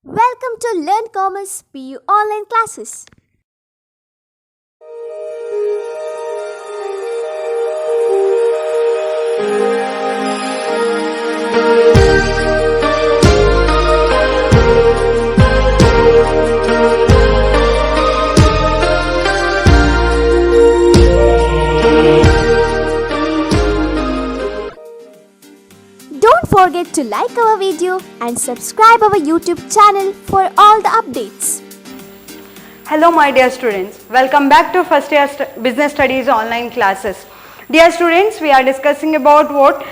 Welcome to Learn Commerce PU online classes. Don't forget to like our video and subscribe our YouTube channel for all the updates. Hello my dear students, welcome back to first year business studies online classes. Dear students, we are discussing about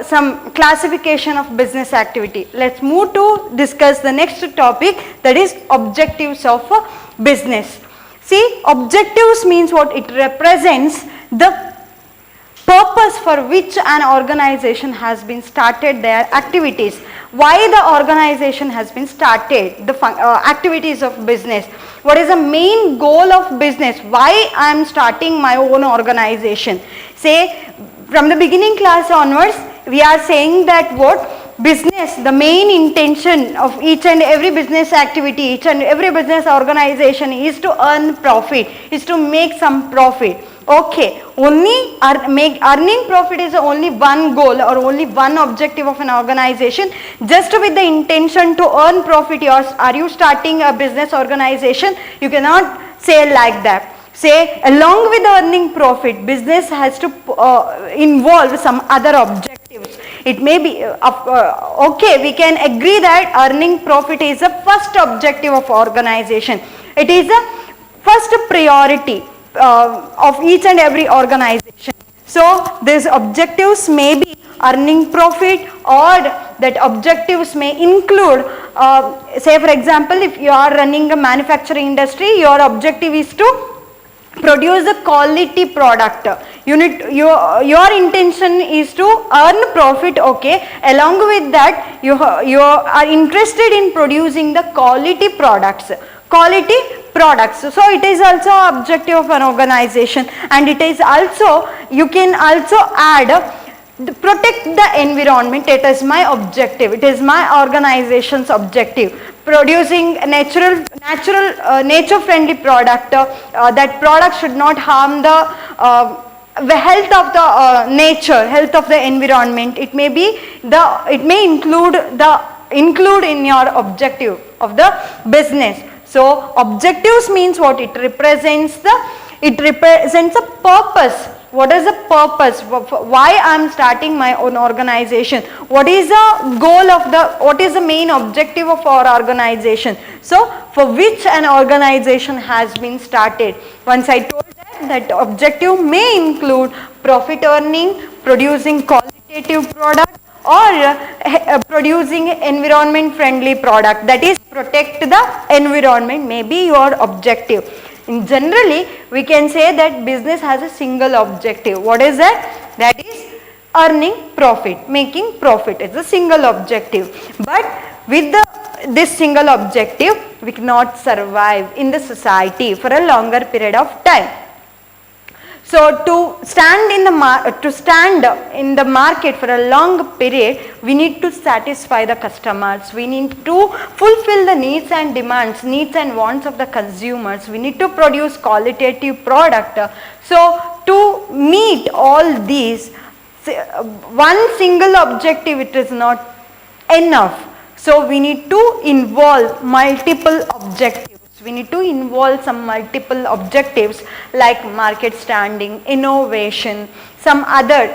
some classification of business activity. Let's move to discuss the next topic, that is objectives of business. See, objectives means what? It represents the purpose for which an organization has been started their activities. Why the organization has been started, the activities of business. What is the main goal of business? Why I am starting my own organization? Say, from the beginning class onwards, we are saying that what? Business, the main intention of each and every business activity, each and every business organization is to earn profit, is to make some profit. Okay, only earning profit is only one goal or only one objective of an organization. Just with the intention to earn profit, are you starting a business organization? You cannot say like that. Say, along with earning profit, business has to involve some other objectives. It may be, okay, we can agree that earning profit is the first objective of organization. It is the first priority of each and every organization. So these objectives may be earning profit, or that objectives may include, say for example, if you are running a manufacturing industry, your objective is to produce a quality product. Your intention is to earn profit, okay. Along with that, you are interested in producing the quality products. So it is also objective of an organization, and it is also, you can also add protect the environment. It is my objective, it is my organization's objective. Producing a nature friendly product, that product should not harm the health of the nature, health of the environment. It may include in your objective of the business. So objectives means what? It represents a purpose. What is the purpose? Why I am starting my own organization? What is the goal what is the main objective of our organization? So for which an organization has been started. Once I told that objective may include profit earning, producing qualitative product, or producing environment friendly product, that is protect the environment may be your objective. In generally, we can say that business has a single objective. What is that? That is earning profit, making profit. It's a single objective. But with this single objective, we cannot survive in the society for a longer period of time. So to stand in the market for a long period, we need to satisfy the customers. We need to fulfill the needs and demands, needs and wants of the consumers. We need to produce qualitative product. So to meet all these, one single objective, it is not enough. So we need to involve multiple objectives. We need to involve some multiple objectives like market standing, innovation, some other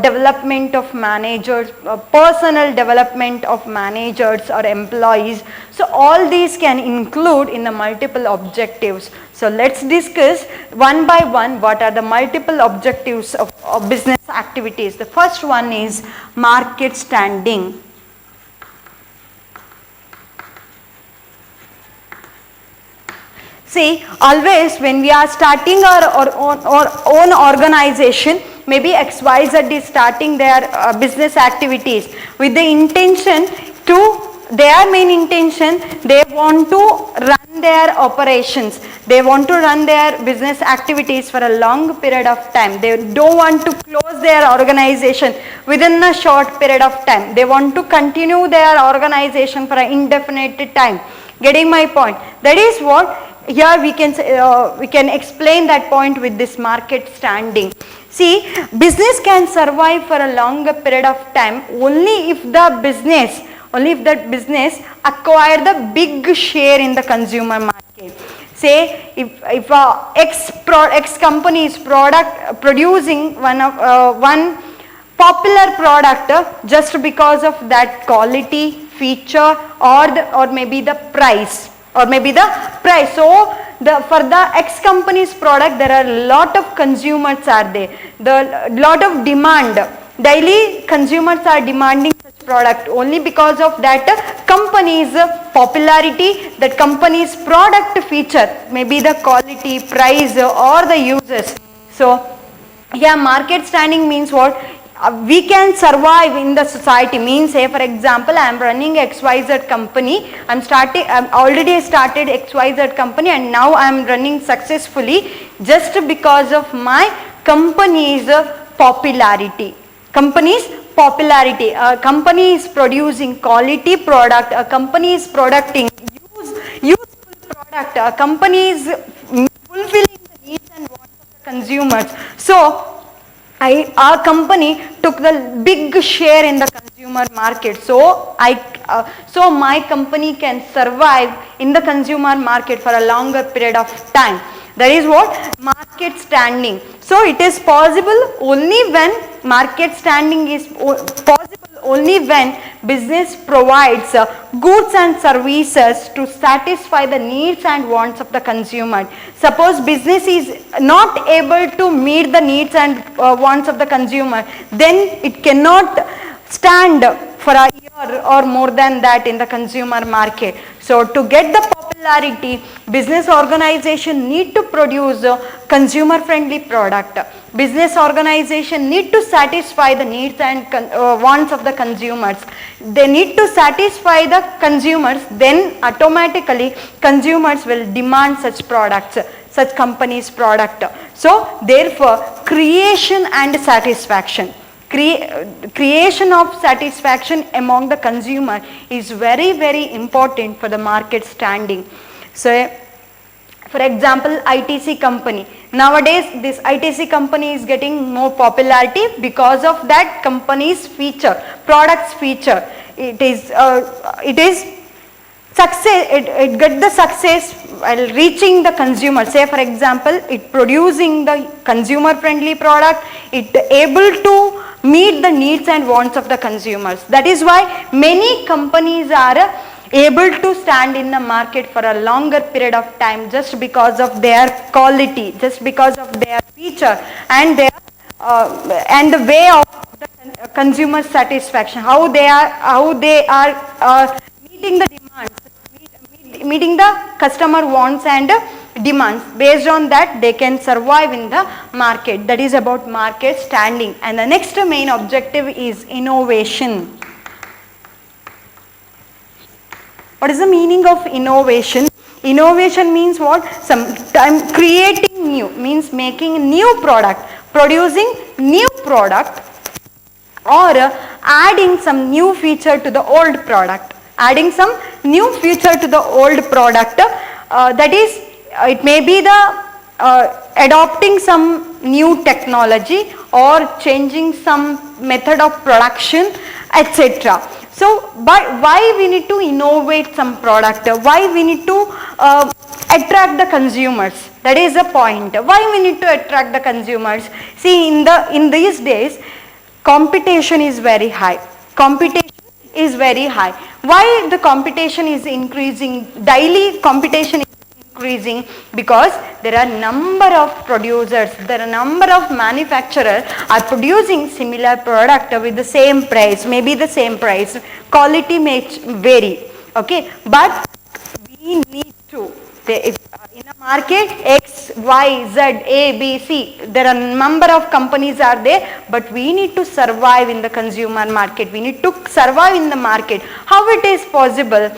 development of managers, personal development of managers or employees. So all these can include in the multiple objectives. So let's discuss one by one what are the multiple objectives of business activities. The first one is market standing. See, always when we are starting our own organization, maybe XYZ is starting their business activities with the intention to, their main intention, they want to run their operations. They want to run their business activities for a long period of time. They don't want to close their organization within a short period of time. They want to continue their organization for an indefinite time. Getting my point? That is what here we can say, we can explain that point with this market standing. See, business can survive for a longer period of time only if that business acquire the big share in the consumer market. Say if X company is producing one popular product just because of that quality, feature, or maybe the price. So for the X company's product, there are a lot of consumers are there. The lot of demand. Daily consumers are demanding such product only because of that company's popularity, that company's product feature, maybe the quality, price, or the uses. So yeah, market standing means what? We can survive in the society. Means, say for example, I am running XYZ company. I'm already started XYZ company, and now I am running successfully just because of my company's popularity. A company is producing quality product. A company is producing useful product. A company is fulfilling the needs and wants of the consumers. So our company took the big share in the consumer market. So my company can survive in the consumer market for a longer period of time. That is what market standing. So it is possible only when market standing is possible only when business provides goods and services to satisfy the needs and wants of the consumer. Suppose business is not able to meet the needs and wants of the consumer, then it cannot stand for a year or more than that in the consumer market. So to get the popularity, business organization need to produce a consumer friendly product. Business organization need to satisfy the needs and wants of the consumers. They need to satisfy the consumers, then automatically consumers will demand such products, such companies' product. So therefore, creation and satisfaction. Creation of satisfaction among the consumer is very, very important for the market standing. So for example, ITC company. Nowadays, this ITC company is getting more popularity because of that company's feature, product's feature. It is success. It get the success while reaching the consumer. Say for example, it producing the consumer friendly product. It able to meet the needs and wants of the consumers. That is why many companies are able to stand in the market for a longer period of time just because of their quality, just because of their feature and their and the way of the consumer satisfaction, how they are meeting the demands, meeting the customer wants and demands. Based on that, they can survive in the market. That is about market standing. And the next main objective is innovation. What is the meaning of innovation? Innovation means what? Sometimes creating new, means making new product, producing new product, or adding some new feature to the old product. Adding some new feature to the old product, that is, it may be the adopting some new technology or changing some method of production, etc. So, why we need to innovate some product? Why we need to attract the consumers? That is the point. Why we need to attract the consumers? See, in these days, competition is very high. Competition is very high. Why the competition is increasing? Daily competition is increasing because there are number of producers, there are number of manufacturers are producing similar product with the same price, maybe the same price. Quality may vary, okay, but we need to, in a market X, Y, Z, A, B, C, there are number of companies are there, but we need to survive in the consumer market. We need to survive in the market. How it is possible?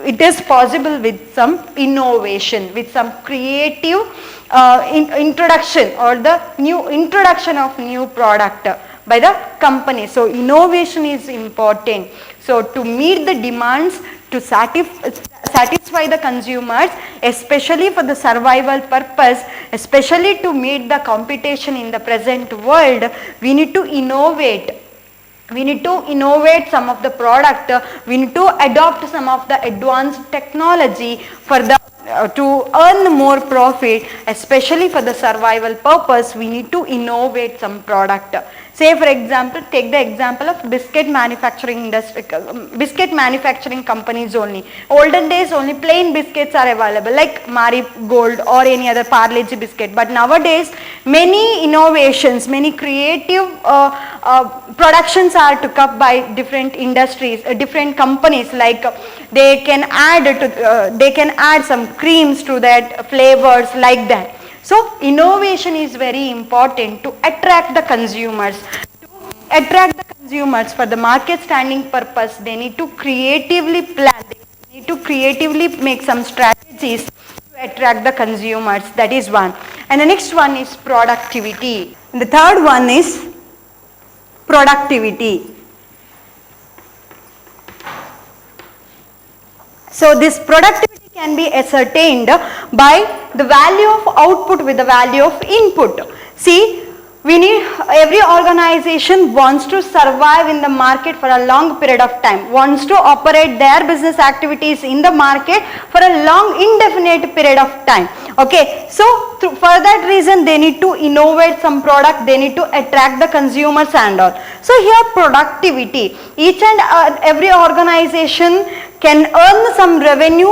it is possible with some innovation, with some creative introduction or the new introduction of new product by the company. So innovation is important. So to meet the demands, to satisfy the consumers, especially for the survival purpose, especially to meet the competition in the present world, we need to innovate. We need to innovate some of the product, we need to adopt some of the advanced technology for the to earn more profit, especially for the survival purpose. We need to innovate some product. Say for example, take the example of biscuit manufacturing industry, biscuit manufacturing companies only. Olden days only plain biscuits are available like Marie Gold or any other Parle-G biscuit, but nowadays many innovations, many creative productions are took up by different industries, different companies, like they can add some creams to that, flavors like that. So innovation is very important to attract the consumers. To attract the consumers for the market standing purpose, they need to creatively plan, they need to creatively make some strategies to attract the consumers. That is one. And the next one is productivity. And the third one is productivity. So this productivity can be ascertained by the value of output with the value of input. See, every organization wants to survive in the market for a long period of time, wants to operate their business activities in the market for a long indefinite period of time. Okay, so for that reason they need to innovate some product, they need to attract the consumers and all. So here productivity, each and every organization can earn some revenue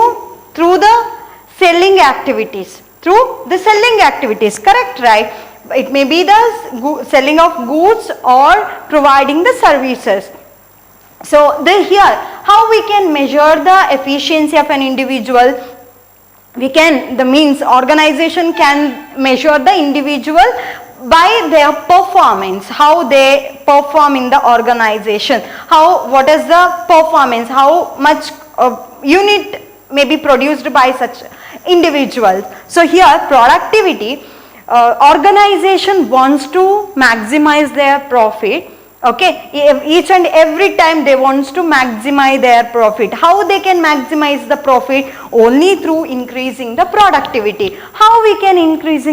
through the selling activities, correct, right? It may be the selling of goods or providing the services. So here how we can measure the efficiency of an individual? Organization can measure the individual by their performance, how they perform in the organization, what is the performance, how much unit may be produced by such individuals. So here productivity, organization wants to maximize their profit. Okay, each and every time they wants to maximize their profit. How they can maximize the profit? Only through increasing the productivity. How we can increase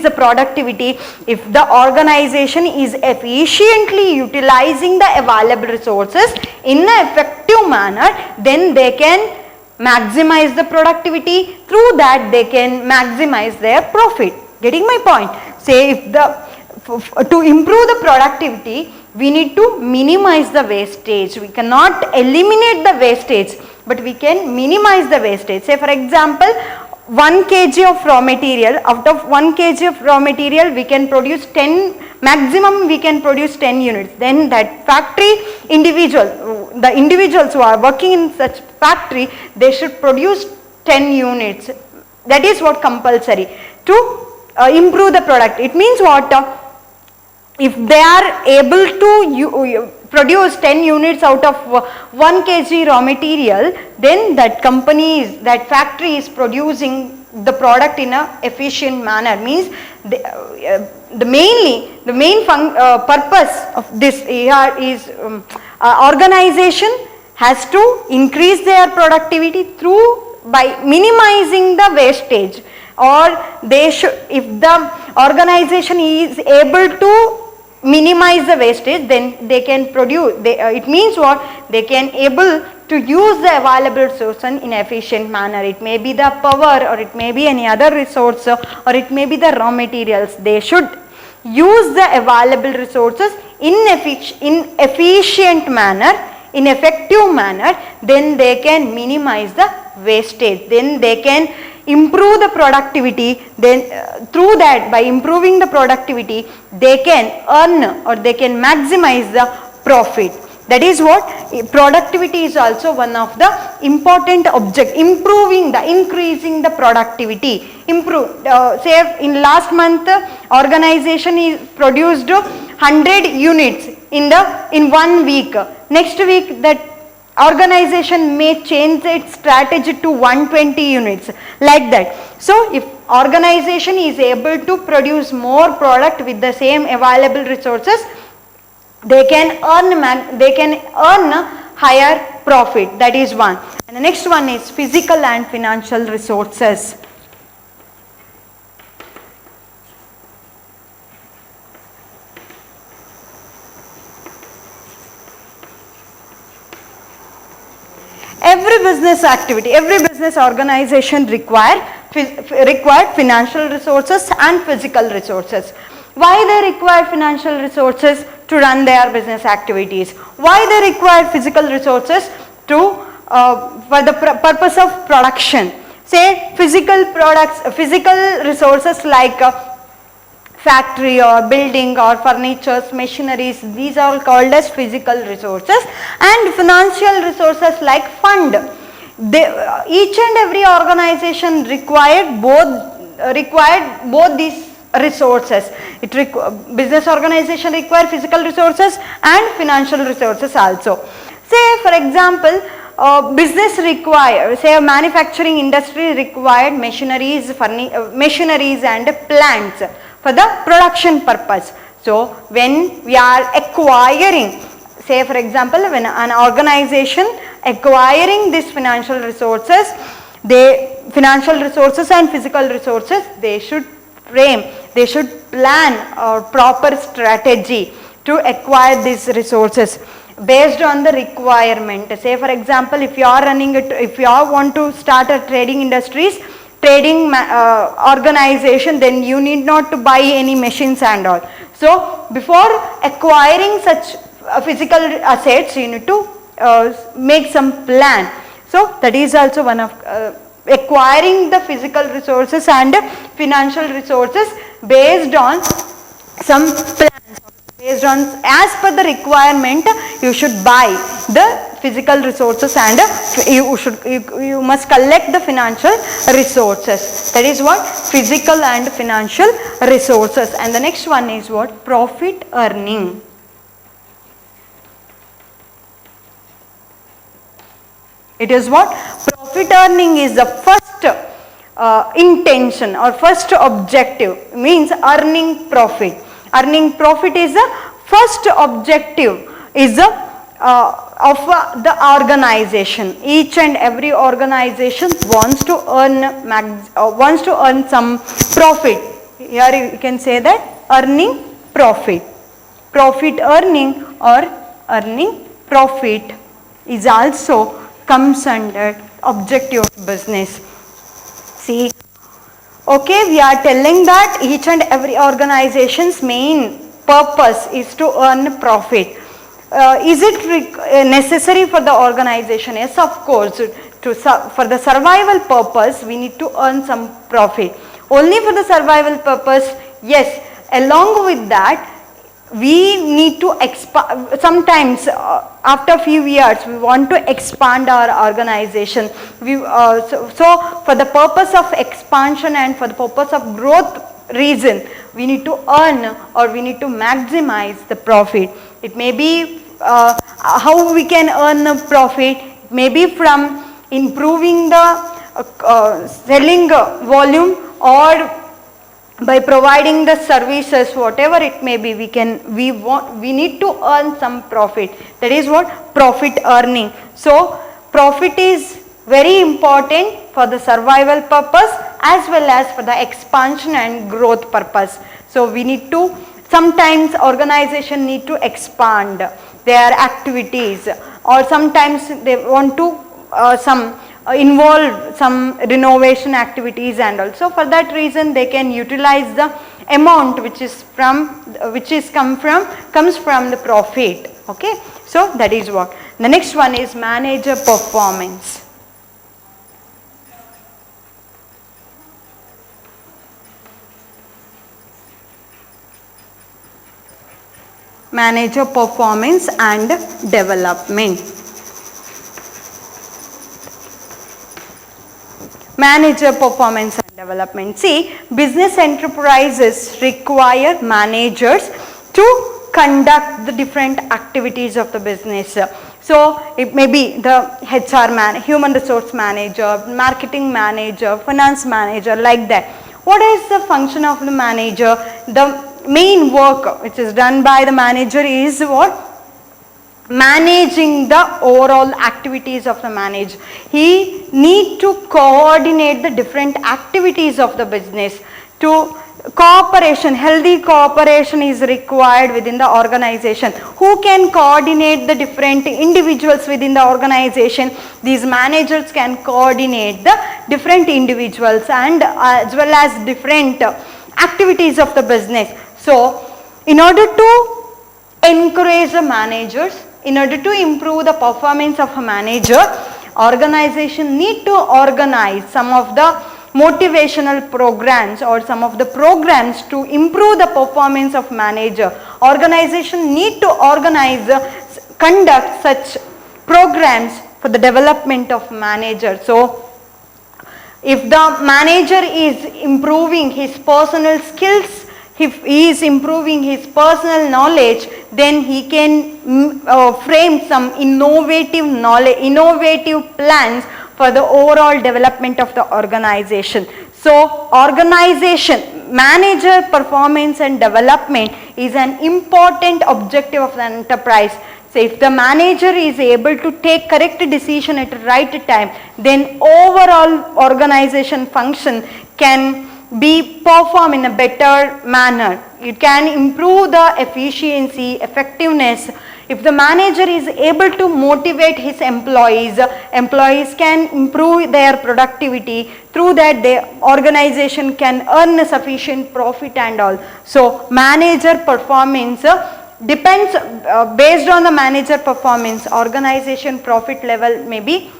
the productivity? If the organization is efficiently utilizing the available resources in an effective manner, then they can maximize the productivity. Through that they can maximize their profit. Getting my point? Say to improve the productivity, we need to minimize the wastage. We cannot eliminate the wastage, but we can minimize the wastage. Say for example, 1 kg of raw material, out of 1 kg of raw material we can produce 10, maximum we can produce 10 units. Then that factory the individuals who are working in such factory, they should produce 10 units. That is what compulsory to improve the product. It means what? If they are able to produce 10 units out of 1 kg raw material, then that factory is producing the product in a efficient manner. Means the main purpose of this here is organization has to increase their productivity by minimizing the wastage, or if the organization is able to minimize the wastage, then they can produce, it means what? They can able to use the available resource in efficient manner. It may be the power, or it may be any other resource, or it may be the raw materials. They should use the available resources in efficient manner, in effective manner. Then they can minimize the wastage, then they can improve the productivity. Then through that, by improving the productivity, they can earn or they can maximize the profit. That is what productivity is also one of the important object. Increasing the productivity. Say in last month, organization is produced 100 units in 1 week. Next week that organization may change its strategy to 120 units, like that. So if organization is able to produce more product with the same available resources, they can earn higher profit. That is one. And the next one is physical and financial resources. Every business activity, every business organization required financial resources and physical resources. Why they require financial resources? To run their business activities. Why they require physical resources? For the purpose of production. Say physical resources like factory or building or furnitures, machineries, these are called as physical resources, and financial resources like fund. Each and every organization required both these resources. Business organization require physical resources and financial resources also. Say for example, business require, say a manufacturing industry required machineries and plants for the production purpose. So when we are acquiring, say for example, when an organization acquiring these financial resources and physical resources, they should plan a proper strategy to acquire these resources based on the requirement. Say for example, if you want to start a trading organization, then you need not to buy any machines and all. So before acquiring such physical assets, you need to make some plan. So that is also one of acquiring the physical resources and financial resources based on some plans. Based on as per the requirement, you should buy the physical resources and you must collect the financial resources. That is what physical and financial resources. And the next one is what? Profit earning. It is what? Profit earning is the first intention or first objective, means earning profit. Earning profit is the first objective of the organization. Each and every organization wants to earn some profit. Here you can say that earning profit. Profit earning or earning profit is also comes under objective of business. See, okay, we are telling that each and every organization's main purpose is to earn profit. Is it necessary for the organization? Yes, of course. For the survival purpose, we need to earn some profit. Only for the survival purpose, yes. Along with that, we need to expand. Sometimes after few years we want to expand our organization. So for the purpose of expansion and for the purpose of growth reason, we need to earn or we need to maximize the profit. It may be how we can earn a profit, maybe from improving the selling volume or by providing the services, whatever it may be, we need to earn some profit. That is what profit earning. So profit is very important for the survival purpose as well as for the expansion and growth purpose. So we need to, sometimes organization need to expand their activities, or sometimes they want to involve some renovation activities, and also for that reason they can utilize the amount comes from the profit. Okay, so that is what. The next one is manager performance. Manager performance and development. Manager performance and development. See, business enterprises require managers to conduct the different activities of the business. So it may be the HR man, human resource manager, marketing manager, finance manager, like that. What is the function of the manager? The main work which is done by the manager is what? Managing the overall activities of the manager. He need to coordinate the different activities of the business. To cooperation, healthy cooperation is required within the organization. Who can coordinate the different individuals within the organization? These managers can coordinate the different individuals and as well as different activities of the business. So in order to encourage the managers, in order to improve the performance of a manager, organization need to organize some of the motivational programs or some of the programs to improve the performance of manager. Organization need to organize, conduct such programs for the development of manager. So if the manager is improving his personal skills, if he is improving his personal knowledge, then he can frame some innovative knowledge, innovative plans for the overall development of the organization. So organization, manager performance and development is an important objective of the enterprise. So if the manager is able to take correct decision at the right time, then overall organization function can be performed in a better manner. It can improve the efficiency, effectiveness. If the manager is able to motivate his employees, employees can improve their productivity. Through that, the organization can earn sufficient profit and all. So manager performance depends, based on the manager performance, organization profit level may be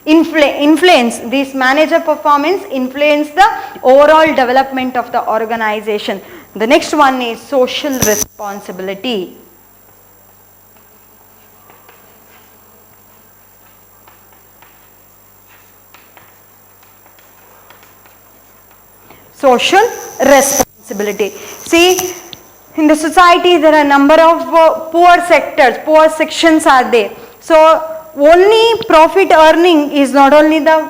influence. This manager performance influence the overall development of the organization. The next one is social responsibility. Social responsibility. See, in the society there are a number of poor sectors, poor sections are there. So only profit earning is not only the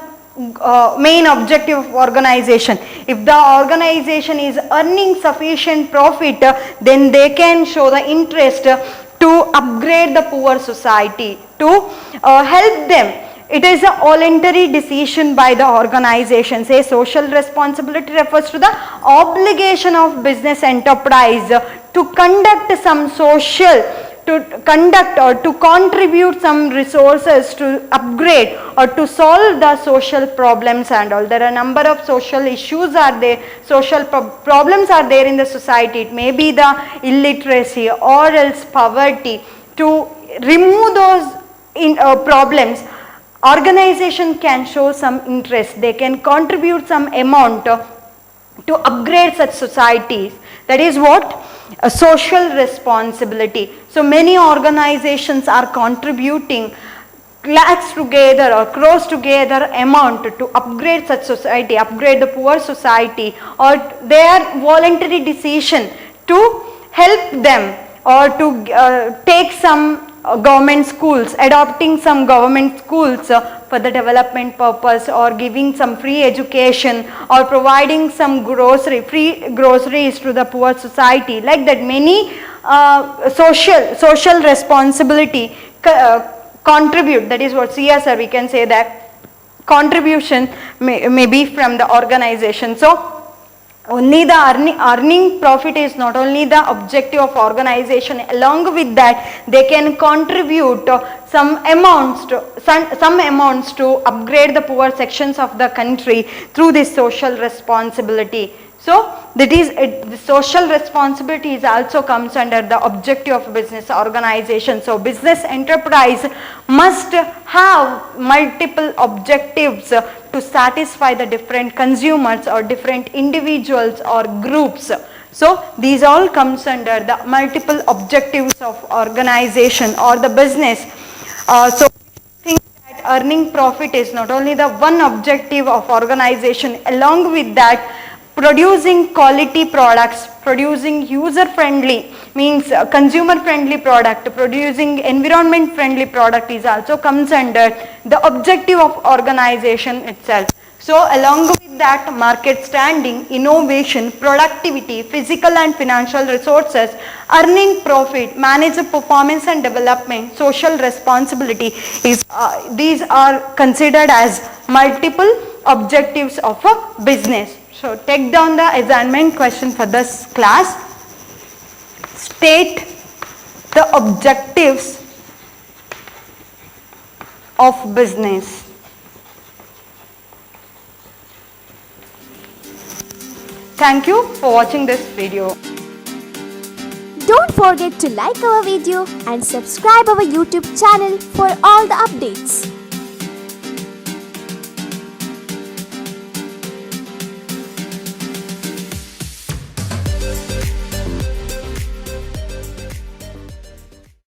main objective of organization. If the organization is earning sufficient profit, then they can show the interest to upgrade the poor society, to help them. It is a voluntary decision by the organization. Say social responsibility refers to the obligation of business enterprise to conduct some social, to conduct or to contribute some resources to upgrade or to solve the social problems and all. There are a number of social issues are there, social problems are there in the society. It may be the illiteracy or else poverty. To remove those problems, organization can show some interest. They can contribute some amount to upgrade such societies. That is what? A social responsibility. So many organizations are contributing lakhs together or crores together amount to upgrade such society, upgrade the poor society, or their voluntary decision to help them or to take some government schools, adopting some government schools for the development purpose, or giving some free education, or providing some free groceries to the poor society. Like that, many social responsibility contribute. That is what CSR, we can say that contribution may be from the organization. So only the earning profit is not only the objective of organization. Along with that, they can contribute some amounts to upgrade the poor sections of the country through this social responsibility. So that is the social responsibility is also comes under the objective of business organization. So business enterprise must have multiple objectives to satisfy the different consumers or different individuals or groups. So these all comes under the multiple objectives of organization or the business. So think that earning profit is not only the one objective of organization. Along with that, producing quality products, producing user friendly means consumer friendly product, producing environment friendly product is also comes under the objective of organization itself. So along with that, market standing, innovation, productivity, physical and financial resources, earning profit, manager performance and development, social responsibility is these are considered as multiple objectives of a business. So take down the assignment question for this class. State the objectives of business. Thank you for watching this video. Don't forget to like our video and subscribe our YouTube channel for all the updates.